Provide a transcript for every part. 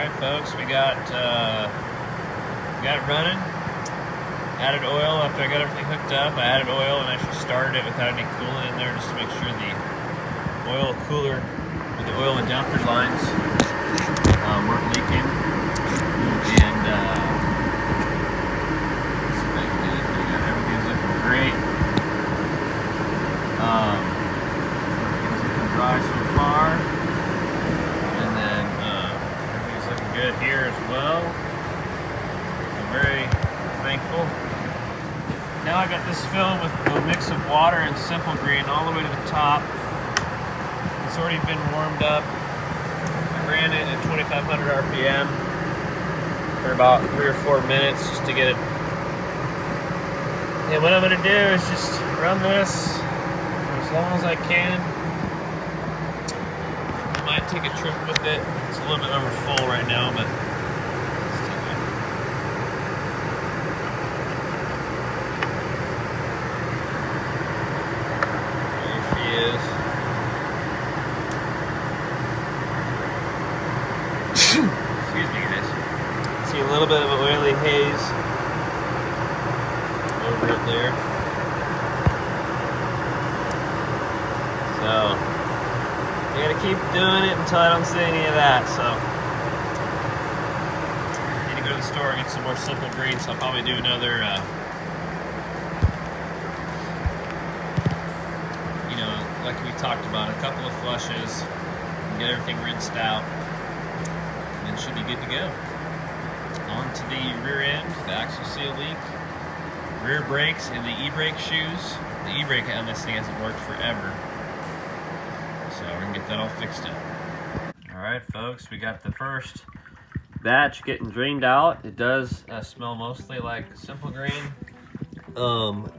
Alright folks, we got it running. Added oil after I got everything hooked up. I added oil and actually started it without any coolant in there just to make sure the oil cooler, or the oil and damper lines weren't leaking. And let's see if I can get it here. Everything's looking great. Everything's looking dry so far. And then everything's looking good here as well. I'm very thankful. Now I got this filled with a mix of water and simple green all the way to the top. It's already been warmed up. I ran it at 2,500 RPM for about 3 or 4 minutes just to get it. And what I'm going to do is just run this as long as I can. I might take a trip with it. It's a little bit over full right now, but excuse me guys. See a little bit of an oily haze over it there. So I gotta keep doing it until I don't see any of that. So I need to go to the store and get some more simple green, so I'll probably do another you know, like we talked about, a couple of flushes and get everything rinsed out. And should be good to go. On to the rear end, the axle seal leak, rear brakes, and the e-brake shoes. The e-brake on this thing hasn't worked forever, so we're gonna get that all fixed up. All right, folks, we got the first batch getting drained out. It does smell mostly like simple green.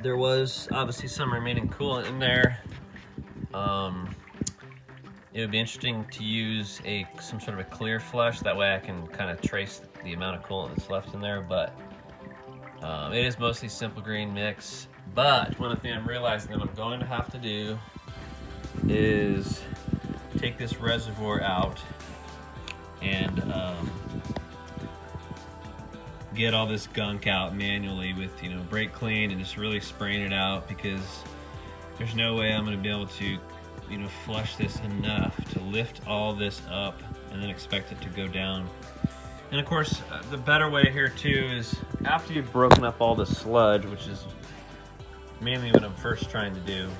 There was obviously some remaining coolant in there. It would be interesting to use some sort of a clear flush. That way I can kind of trace the amount of coolant that's left in there. But it is mostly simple green mix. But one thing I'm realizing that I'm going to have to do is take this reservoir out and get all this gunk out manually with, you know, brake clean and just really spraying it out, because there's no way I'm going to be able to, you know, flush this enough to lift all this up and then expect it to go down. And of course, the better way here too is after you've broken up all the sludge, which is mainly what I'm first trying to do,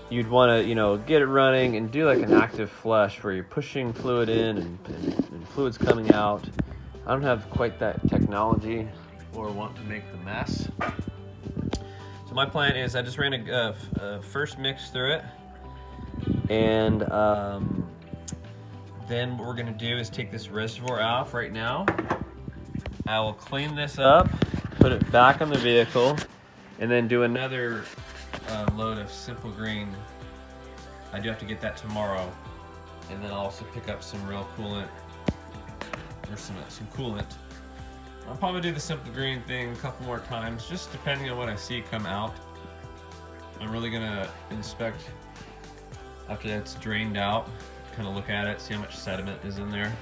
you'd want to, you know, get it running and do like an active flush where you're pushing fluid in and fluid's coming out. I don't have quite that technology or want to make the mess. So my plan is I just ran a first mix through it, and then what we're gonna do is take this reservoir off right now. I will clean this up, put it back on the vehicle, and then do another load of simple green. I do have to get that tomorrow, and then I'll also pick up some real coolant, or some coolant. I'll probably do the simple green thing a couple more times, just depending on what I see come out. I'm really gonna inspect after that's drained out, kind of look at it, see how much sediment is in there.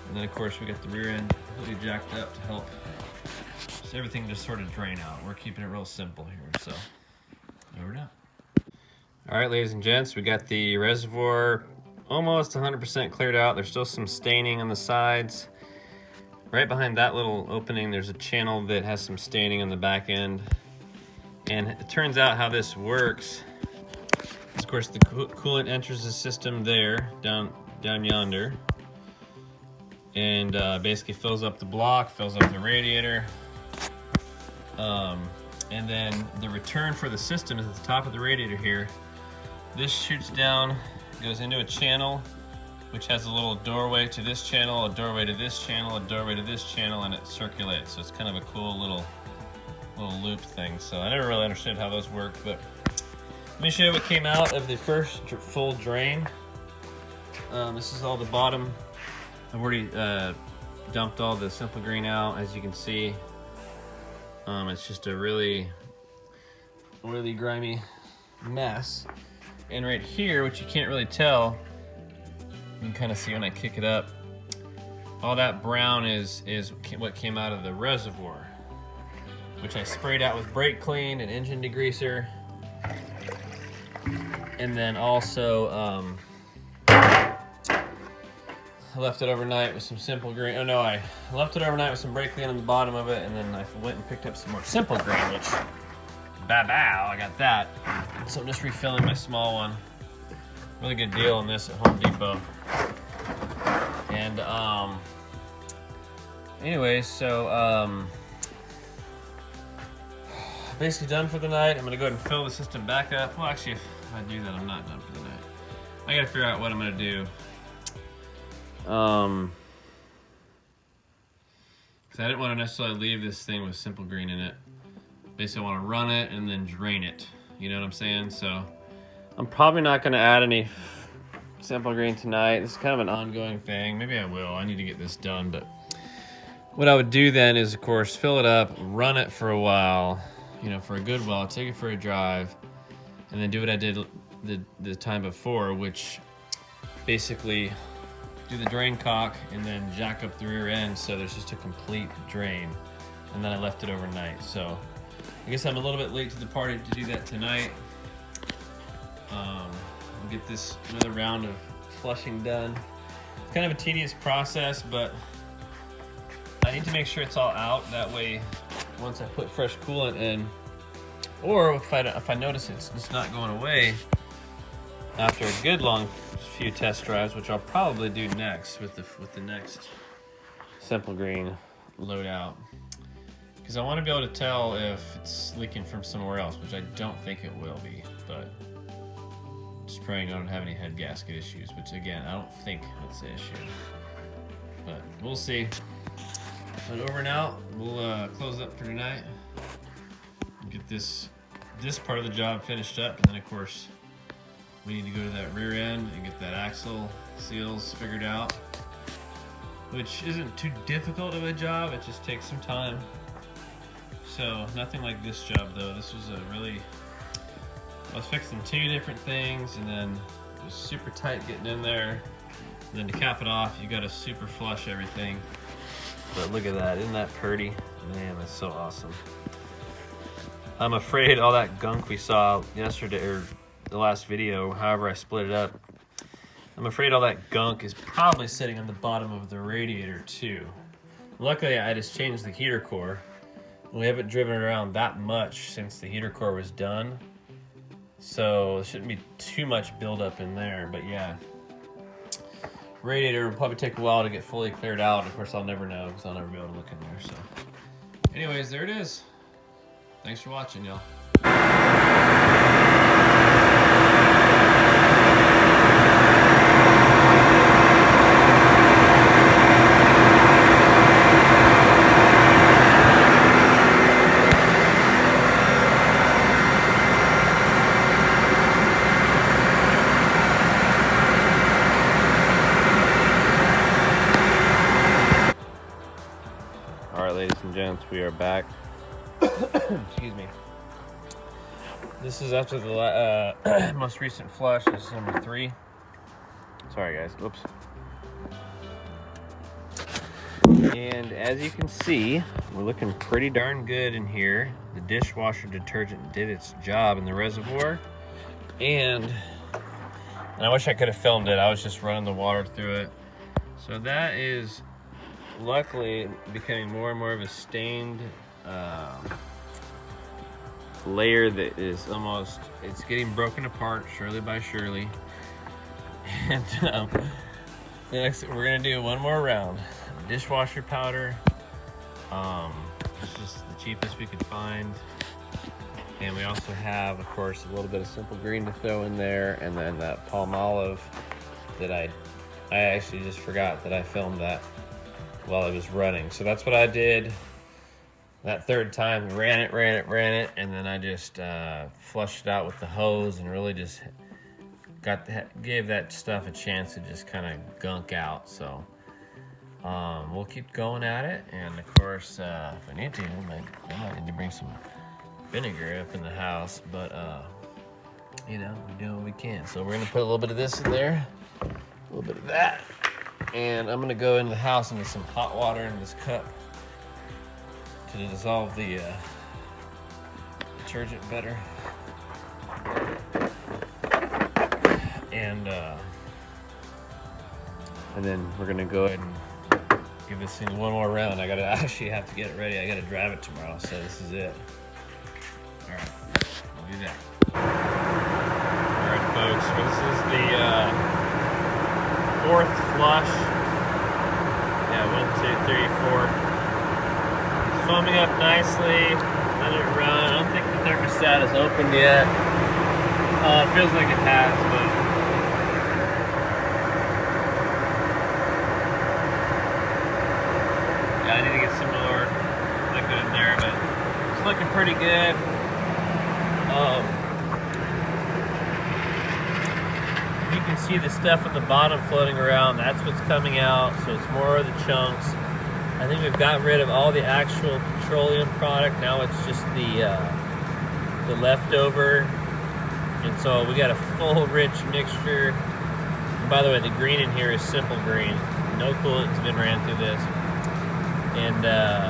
And then of course we got the rear end completely jacked up to help just everything just sort of drain out. We're keeping it real simple here, so over now. All right, ladies and gents, we got the reservoir almost 100% cleared out. There's still some staining on the sides. Right behind that little opening, there's a channel that has some staining on the back end. And it turns out how this works is, of course, the coolant enters the system there, down yonder, and basically fills up the block, fills up the radiator. And then the return for the system is at the top of the radiator here. This shoots down, goes into a channel, which has a little doorway to this channel, a doorway to this channel, a doorway to this channel, and it circulates. So it's kind of a cool little loop thing. So I never really understood how those work, but let me show you what came out of the first full drain. This is all the bottom. I've already dumped all the simple green out, as you can see. It's just a really grimy mess. And right here, which you can't really tell, you can kind of see when I kick it up, all that brown is what came out of the reservoir, which I sprayed out with brake clean and engine degreaser. And then also, I left it overnight with some Simple Green. Oh no, I left it overnight with some brake clean on the bottom of it, and then I went and picked up some more Simple Green, which, bow, I got that. So I'm just refilling my small one. Really good deal on this at Home Depot. And anyways, so basically done for the night. I'm gonna go ahead and fill the system back up. Well, actually, if I do that, I'm not done for the night. I gotta figure out what I'm gonna do. Because I didn't want to necessarily leave this thing with Simple Green in it. Basically, I want to run it and then drain it. You know what I'm saying? So I'm probably not going to add any Simple Green tonight. This is kind of an ongoing thing. Maybe I will. I need to get this done. But what I would do then is, of course, fill it up, run it for a while, you know, for a good while, take it for a drive, and then do what I did the time before, which basically do the drain cock and then jack up the rear end so there's just a complete drain. And then I left it overnight. So I guess I'm a little bit late to the party to do that tonight. We'll get this another round of flushing done. It's kind of a tedious process, but I need to make sure it's all out. That way, once I put fresh coolant in, or if I notice it's just not going away after a good long few test drives, which I'll probably do next with the next Simple Green loadout, because I want to be able to tell if it's leaking from somewhere else, which I don't think it will be, but just praying I don't have any head gasket issues, which again, I don't think that's the issue, but we'll see. But over and out, we'll close up for tonight and get this part of the job finished up, and then of course we need to go to that rear end and get that axle seals figured out, which isn't too difficult of a job. It just takes some time. So nothing like this job though. This was I was fixing two different things, and then it was super tight getting in there. And then to cap it off, you got to super flush everything. But look at that, isn't that pretty? Man, that's so awesome. I'm afraid all that gunk we saw yesterday, or the last video, however I split it up, I'm afraid all that gunk is probably sitting on the bottom of the radiator too. Luckily, I just changed the heater core. We haven't driven it around that much since the heater core was done, so there shouldn't be too much buildup in there. But yeah, radiator will probably take a while to get fully cleared out. Of course, I'll never know because I'll never be able to look in there. So anyways, there it is. Thanks for watching, y'all. Ladies and gents, we are back. Excuse me. This is after the most recent flush. This is number 3. Sorry guys, whoops. And as you can see, we're looking pretty darn good in here. The dishwasher detergent did its job in the reservoir. And I wish I could have filmed it. I was just running the water through it. So that is luckily becoming more and more of a stained layer that is almost, it's getting broken apart surely by surely. And next we're gonna do one more round. Dishwasher powder. It's just the cheapest we could find. And we also have, of course, a little bit of Simple Green to throw in there, and then that palm olive that I actually just forgot that I filmed that while it was running. So that's what I did that third time. Ran it, and then I just flushed it out with the hose and really just gave that stuff a chance to just kind of gunk out. So we'll keep going at it, and of course if I need to, I might need to bring some vinegar up in the house, but you know, we're doing what we can. So we're gonna put a little bit of this in there, a little bit of that, And I'm gonna go into the house and get some hot water in this cup to dissolve the detergent better. And then we're gonna go ahead and give this thing one more round. I gotta actually have to get it ready. I gotta drive it tomorrow, so this is it. All right, we'll do that. All right, folks, so this is the fourth flush. Yeah, 1, 2, 3, 4. It's foaming up nicely. Let it run. I don't think the thermostat is opened yet. It feels like it has, but yeah, I need to get some more liquid in there, but it's looking pretty good. You can see the stuff at the bottom floating around. That's what's coming out, so it's more of the chunks. I think we've gotten rid of all the actual petroleum product. Now it's just the leftover. And so we got a full, rich mixture. And by the way, the green in here is simple green. No coolant has been ran through this. And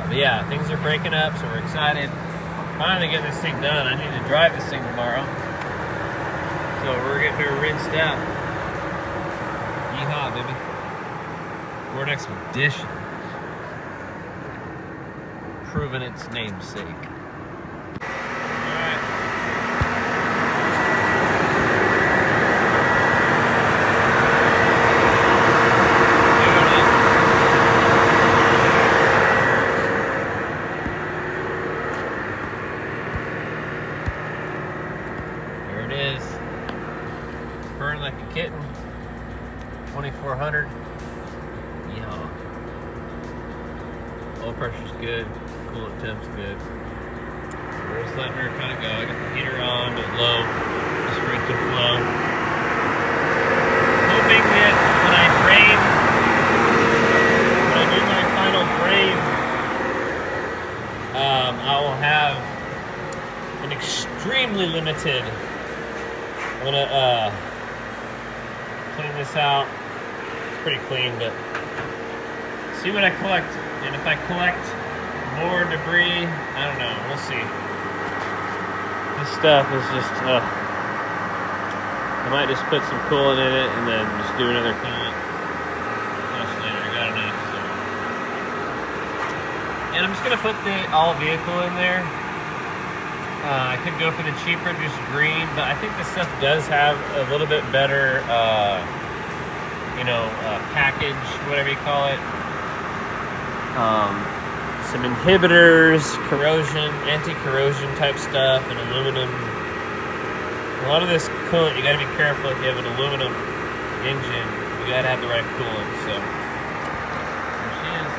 but yeah, things are breaking up, so we're excited. Finally getting this thing done. I need to drive this thing tomorrow. So we're getting her rinsed out. Yeehaw, baby. We're next with dishing. Proving its namesake. Alright. There it is. Purring like a kitten. 2400. Yeah. Oil pressure's good. Coolant temp's good. We're just letting her kind of go. I got the heater on, but low, just for it to flow. Hoping that when I do my final drain, I will have an extremely limited. I'm gonna clean this out. It's pretty clean, but see what I collect. And if I collect more debris, I don't know, we'll see. This stuff is just, I might just put some coolant in it and then just do another coolant flush later. I got enough, so. And I'm just gonna put the all vehicle in there. I could go for the cheaper, just green, but I think this stuff does have a little bit better, package, whatever you call it. Some inhibitors, corrosion, anti-corrosion type stuff, and aluminum. A lot of this coolant, you gotta be careful if you have an aluminum engine. You gotta have the right coolant, so. There she is.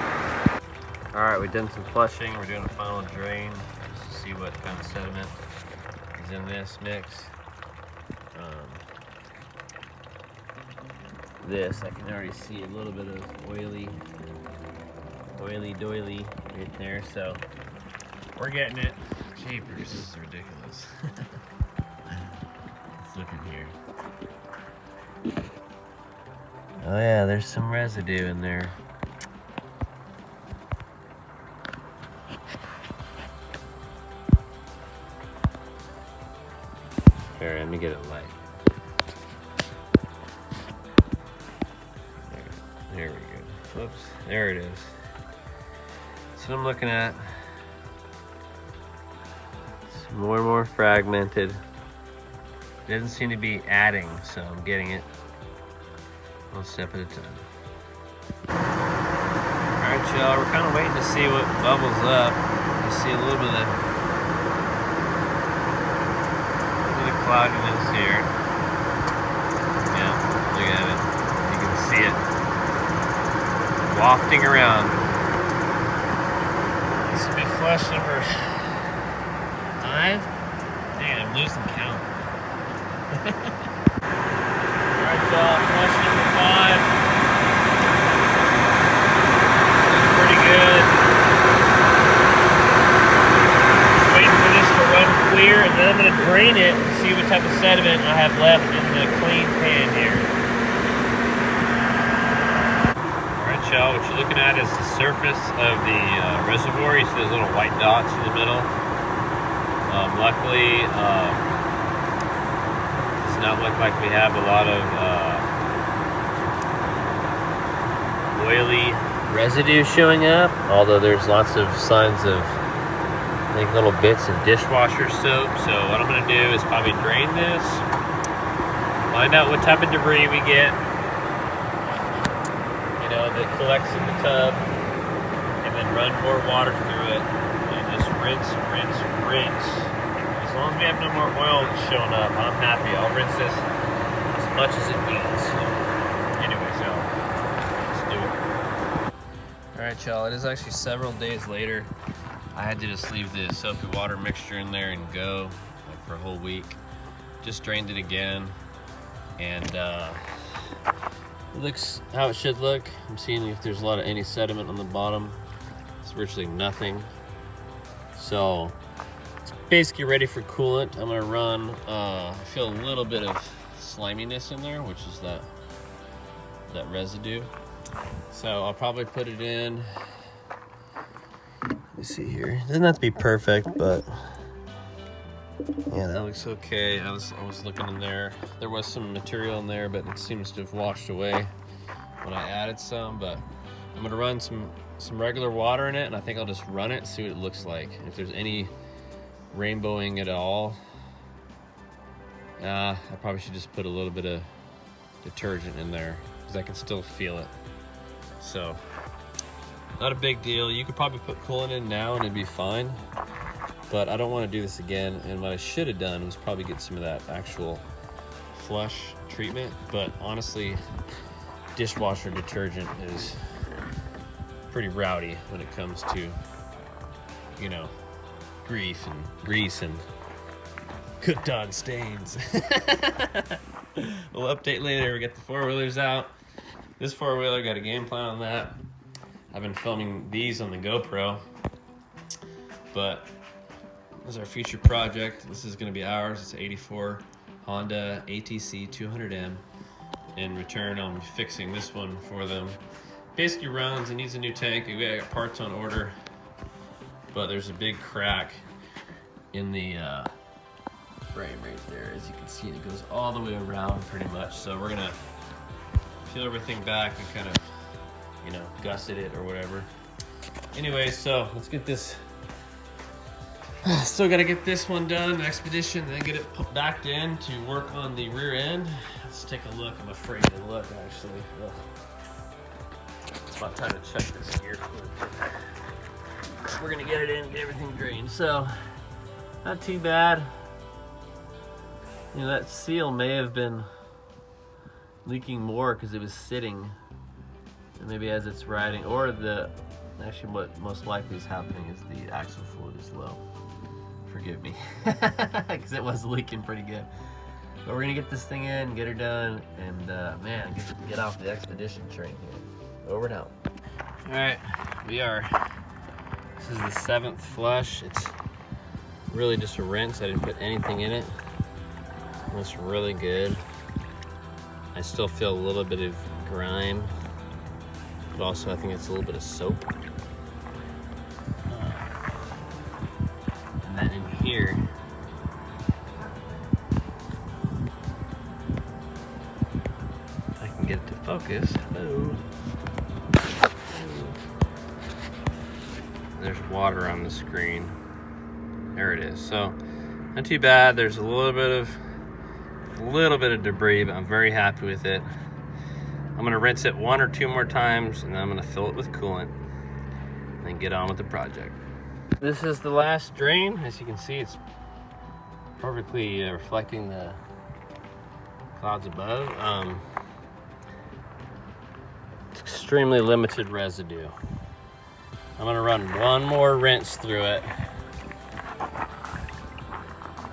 All right, we've done some flushing. We're doing a final drain just to see what kind of sediment is in this mix. This, I can already see a little bit of oily doily right there, so we're getting it. Jeepers, this is ridiculous. Let's look in here. Oh yeah, there's some residue in there. Here, let me get it light. There we go. Whoops, there it is. That's what I'm looking at. It's more and more fragmented. It doesn't seem to be adding, so I'm getting it one step at a time. Alright, y'all, we're kind of waiting to see what bubbles up. You see a little bit of cloudiness here. Yeah, look at it. You can see it wafting around. This will be flush number 5. Dang, I'm losing count. Alright, y'all, flush number 5. Looks pretty good. Just waiting for this to run clear, and then I'm going to drain it and see what type of sediment I have left in the clean pan here. So what you're looking at is the surface of the reservoir. You see those little white dots in the middle. Luckily, does not look like we have a lot of oily residue showing up, although there's lots of signs of, I think, little bits of dishwasher soap. So what I'm going to do is probably drain this, find out what type of debris we get, that collects in the tub, and then run more water through it, and just rinse, rinse, rinse. As long as we have no more oil showing up, I'm happy. I'll rinse this as much as it needs. So, anyway, so let's do it. All right, y'all. It is actually several days later. I had to just leave the soapy water mixture in there and go for a whole week. Just drained it again, and it looks how it should look. I'm seeing if there's a lot of any sediment on the bottom. It's virtually nothing. So it's basically ready for coolant. I'm gonna run, I feel a little bit of sliminess in there, which is that residue. So I'll probably put it in. Let me see here. It doesn't have to be perfect, but yeah, that looks okay. I was looking in there. There was some material in there, but it seems to have washed away when I added some. But I'm gonna run some regular water in it, and I think I'll just run it, see what it looks like. If there's any rainbowing at all, I probably should just put a little bit of detergent in there, because I can still feel it. So, not a big deal. You could probably put coolant in now and it'd be fine. But I don't want to do this again, and what I should have done was probably get some of that actual flush treatment. But honestly, dishwasher detergent is pretty rowdy when it comes to, grease and cooked on stains. We'll update later. We get the four-wheelers out. This four-wheeler, got a game plan on that. I've been filming these on the GoPro, but this is our future project. This is going to be ours. It's an 84 Honda ATC 200M. In return, I'm fixing this one for them. Basically runs, it needs a new tank. We got parts on order, but there's a big crack in the frame right there. As you can see, it goes all the way around pretty much. So we're going to peel everything back and kind of, gusset it or whatever. Anyway, so let's get this. Still got to get this one done, expedition, then get it backed in to work on the rear end. Let's take a look. I'm afraid to look, actually. Ugh. It's about time to check this gear fluid. We're going to get it in, get everything drained. So, not too bad. That seal may have been leaking more because it was sitting. And maybe as it's riding, or actually what most likely is happening is the axle fluid is low. Forgive me, because it was leaking pretty good. But we're gonna get this thing in, get her done, and man, get off the expedition train here. Over and out. All right, this is the 7th flush. It's really just a rinse. I didn't put anything in it. It looks really good. I still feel a little bit of grime, but also I think it's a little bit of soap. And then in here, if I can get it to focus. Hello. There's water on the screen. There it is. So, not too bad. There's a little bit of debris, but I'm very happy with it. I'm gonna rinse it 1 or 2 more times, and then I'm gonna fill it with coolant, and then get on with the project. This is the last drain. As you can see, it's perfectly reflecting the clouds above. It's extremely limited residue. I'm gonna run 1 more rinse through it,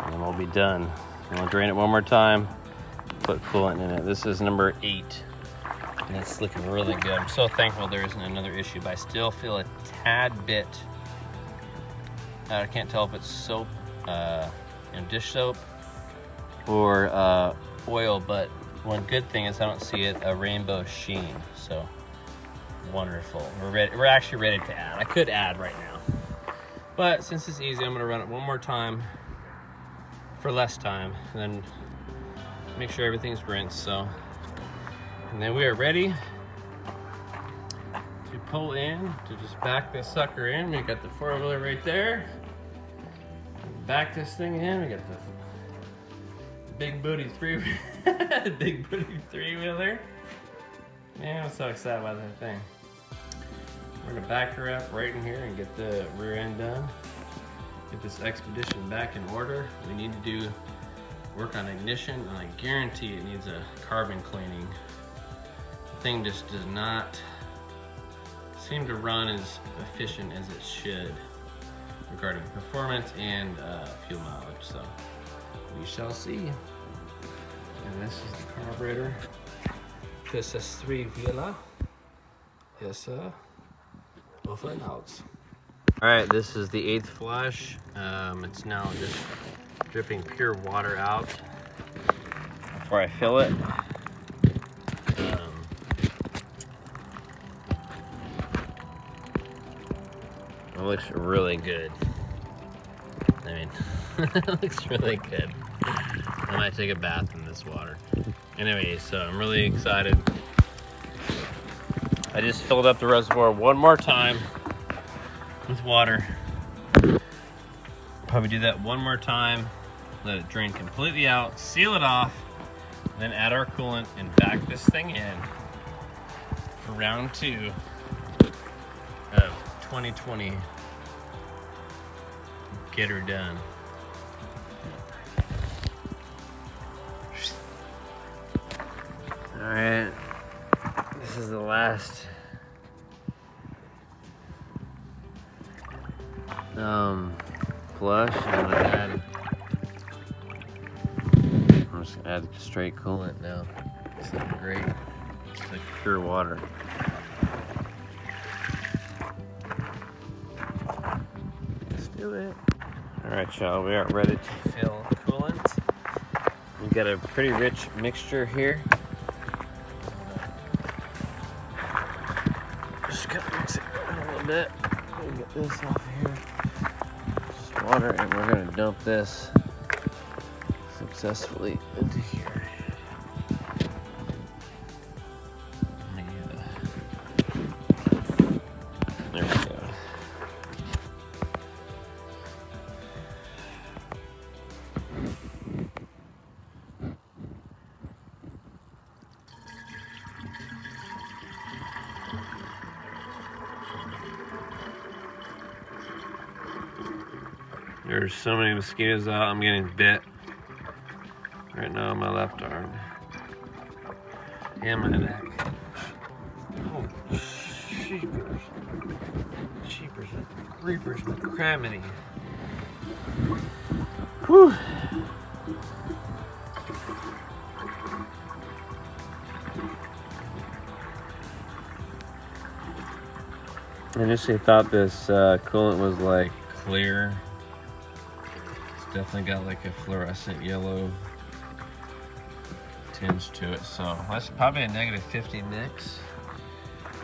and then we'll be done. I'm gonna drain it 1 more time, put coolant in it. This is number 8. And it's looking really good. I'm so thankful there isn't another issue, but I still feel a tad bit. I can't tell if it's soap, dish soap, or oil, but one good thing is I don't see a rainbow sheen. So Wonderful. We're ready. We're actually ready to add. I could add right now, but since it's easy, I'm gonna run it one more time for less time, and then make sure everything's rinsed. So, and then we are ready to pull in, to just back this sucker in. We got the 4-wheeler right there. Back this thing in. We got the big booty three-wheeler. Man, I'm so excited about that thing. We're gonna back her up right in here and get the rear end done. Get this expedition back in order. We need to do work on ignition, and I guarantee it needs a carbon cleaning. The thing just does not seem to run as efficient as it should regarding performance and fuel mileage. So we shall see. And this is the carburetor. This is 3-wheeler. Yes, sir. Over and out. All right, this is the 8th flush. It's now just dripping pure water out before I fill it. It looks really good. I mean, it looks really good. I might take a bath in this water. Anyway, so I'm really excited. I just filled up the reservoir one more time with water. Probably do that one more time, let it drain completely out, seal it off, then add our coolant and back this thing in for round 2 of 2020. Get her done. All right, this is the last flush. I'm just gonna add straight coolant now. It's like great. It's like pure water. Let's do it. All right, y'all, we are ready to fill coolant. We got a pretty rich mixture here. Just gotta mix it around a little bit. Get this off here. Just water, and we're gonna dump this successfully into here. There we go. There's so many mosquitoes out, I'm getting bit right now on my left arm and my neck. Oh, sheepers. Sheepers and creepers and cramity. Whew. I initially thought this coolant was like clear. Definitely got like a fluorescent yellow tinge to it, so that's probably a -50 mix.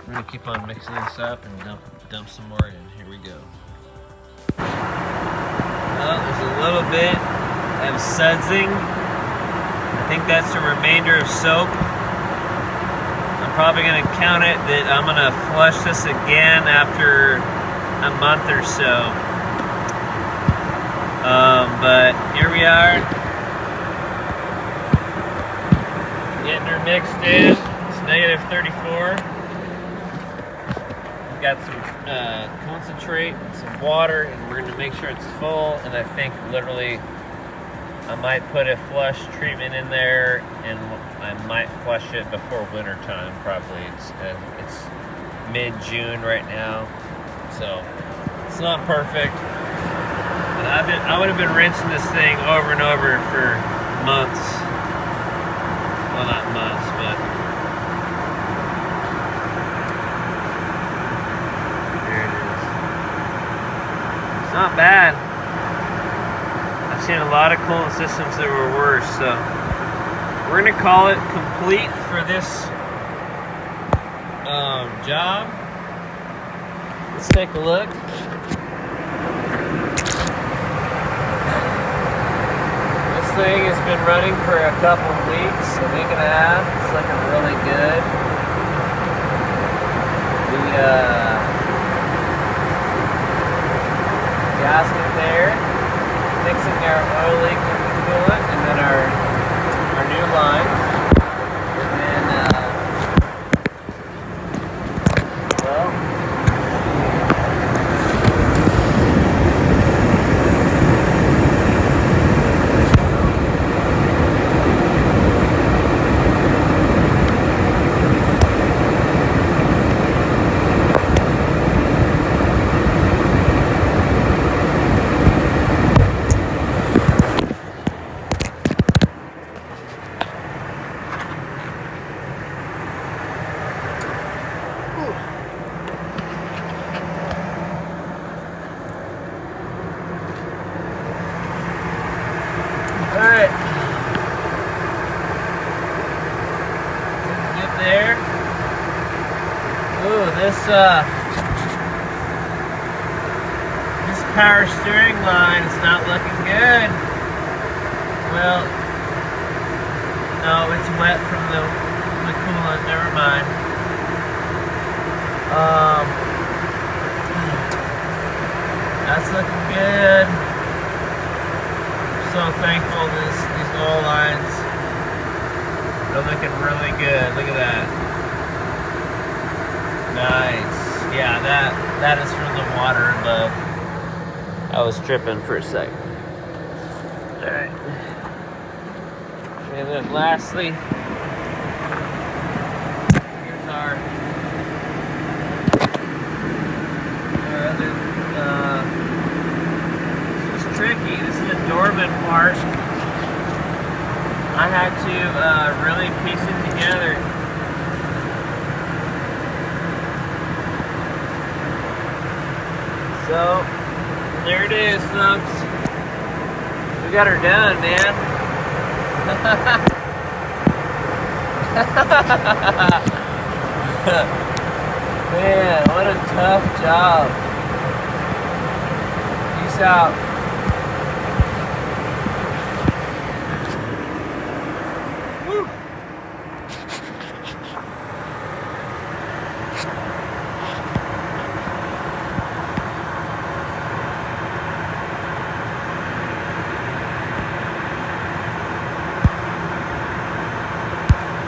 We're gonna keep on mixing this up and dump some more in. Here we go. Well, there's a little bit of sudsing. I think that's the remainder of soap. I'm probably gonna count it that I'm gonna flush this again after a month or so. But here we are, getting her mixed in. It's -34. We've got some concentrate, some water, and we're gonna make sure it's full. And I think literally I might put a flush treatment in there, and I might flush it before winter time. Probably it's mid-June right now, so it's not perfect. I would have been rinsing this thing over and over for months. Well, not months, but there it is. It's not bad. I've seen a lot of coolant systems that were worse, so we're gonna call it complete for this job. Let's take a look. This thing has been running for a couple of weeks, a week and a half. It's looking really good. The gasket there, fixing our oil leak with the coolant, and then our new line. And then, well, alright. Get there. Ooh, this power steering line is not looking good. Well, no, it's wet from the coolant, never mind. That's looking good. So thankful these oil lines are looking really good. Look at that. Nice. Yeah, that is from the water above. I was tripping for a second. Alright. And then lastly, here's our other tricky. This is the Dorman part. I had to really piece it together. So there it is, folks. We got her done, man. Man, what a tough job. Peace out.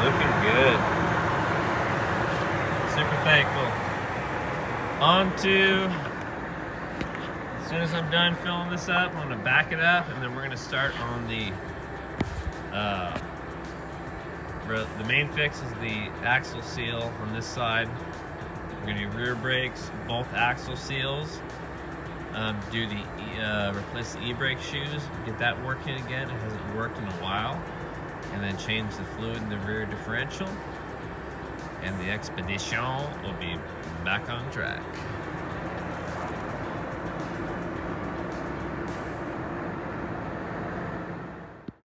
Looking good. Super thankful. On to, as soon as I'm done filling this up, I'm going to back it up, and then we're going to start on the main fix is the axle seal on this side. We're going to do rear brakes, both axle seals. Do the replace the e-brake shoes, get that working again. It hasn't worked in a while. And then change the fluid in the rear differential, and the expedition will be back on track.